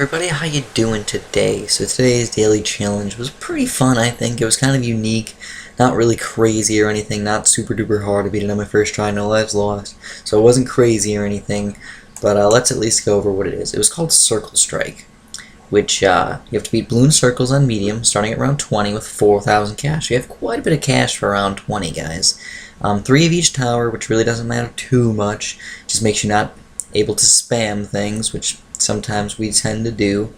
everybody, how you doing today? So today's daily challenge was pretty fun, I think. It was kind of unique, not really crazy or anything, not super duper hard. I beat it on my first try, no lives lost. So it wasn't crazy or anything, but let's at least go over what it is. It was called Circle Strike, which you have to beat balloon circles on medium, starting at round 20 with 4,000 cash. You have quite a bit of cash for round 20, guys. 3 of each tower, which really doesn't matter too much, just makes you not able to spam things, which sometimes we tend to do.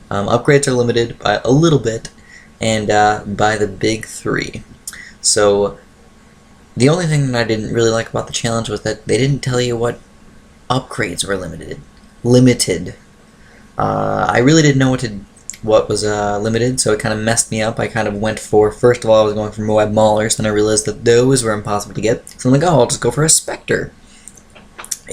Upgrades are limited by a little bit, and by the big 3. So the only thing that I didn't really like about the challenge was that they didn't tell you what upgrades were limited. I really didn't know what was limited, so it kind of messed me up. I kind of went for, first of all, I was going for Moab Maulers, then I realized that those were impossible to get, so I'm like, oh, I'll just go for a Spectre.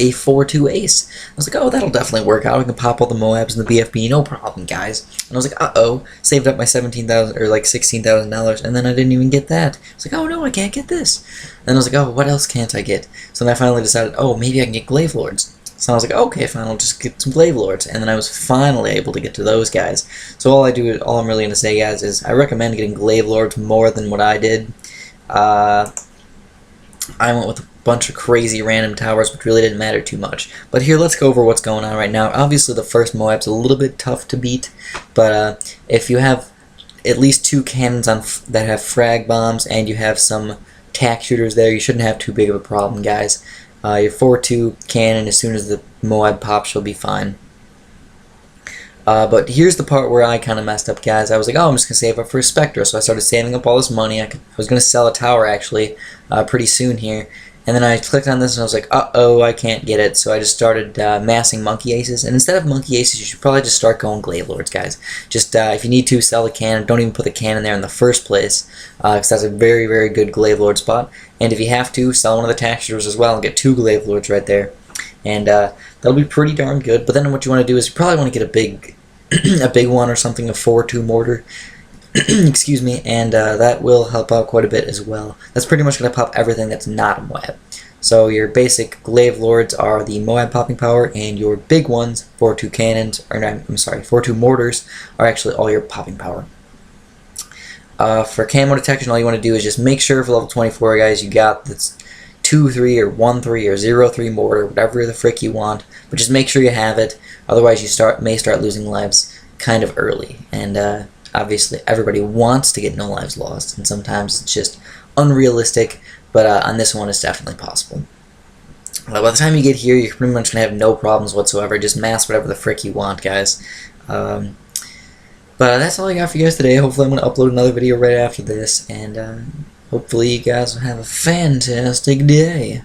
A 4-2 ace. I was like, oh, that'll definitely work out. I can pop all the Moabs and the BFB, no problem, guys. And I was like, uh-oh, saved up my $17,000 or like $16,000, and then I didn't even get that. I was like, oh no, I can't get this. And then I was like, oh, what else can't I get? So then I finally decided, oh, maybe I can get Glaive Lords. So I was like, okay, fine, I'll just get some Glaive Lords, and then I was finally able to get to those guys. So all I'm really gonna say, guys, is I recommend getting Glaive Lords more than what I did. I went with a bunch of crazy random towers, which really didn't matter too much. But here, let's go over what's going on right now. Obviously, the first Moab's a little bit tough to beat, but if you have at least 2 cannons that have frag bombs and you have some tack shooters there, you shouldn't have too big of a problem, guys. Your 4-2 cannon, as soon as the Moab pops, you'll be fine. But here's the part where I kind of messed up, guys. I was like, oh, I'm just going to save up for a Spectre. So I started saving up all this money. I was going to sell a tower, actually, pretty soon here. And then I clicked on this and I was like, uh-oh, I can't get it. So I just started massing Monkey Aces. And instead of Monkey Aces, you should probably just start going Glaive Lords, guys. Just, if you need to, sell the cannon. Don't even put the cannon there in the first place, because that's a very, very good Glaive Lord spot. And if you have to, sell one of the tack shooters as well and get 2 Glaive Lords right there. And that'll be pretty darn good. But then what you want to do is you probably want to get a big a big one or something, a 4-2 mortar. Excuse me, and that will help out quite a bit as well. That's pretty much going to pop everything that's not a Moab. So your basic Glaive Lords are the Moab popping power, and your big ones, 4-2 cannons, or no, I'm sorry, 4-2 mortars, are actually all your popping power. For camo detection, all you want to do is just make sure for level 24, guys, you got this 2-3 or 1-3 or 0-3 mortar, whatever the frick you want, but just make sure you have it. Otherwise, you may start losing lives kind of early, and obviously everybody wants to get no lives lost, and sometimes it's just unrealistic, but on this one it's definitely possible. By the time you get here, you're pretty much going to have no problems whatsoever. Just mass whatever the frick you want, guys. But that's all I got for you guys today. Hopefully I'm going to upload another video right after this, and hopefully you guys will have a fantastic day.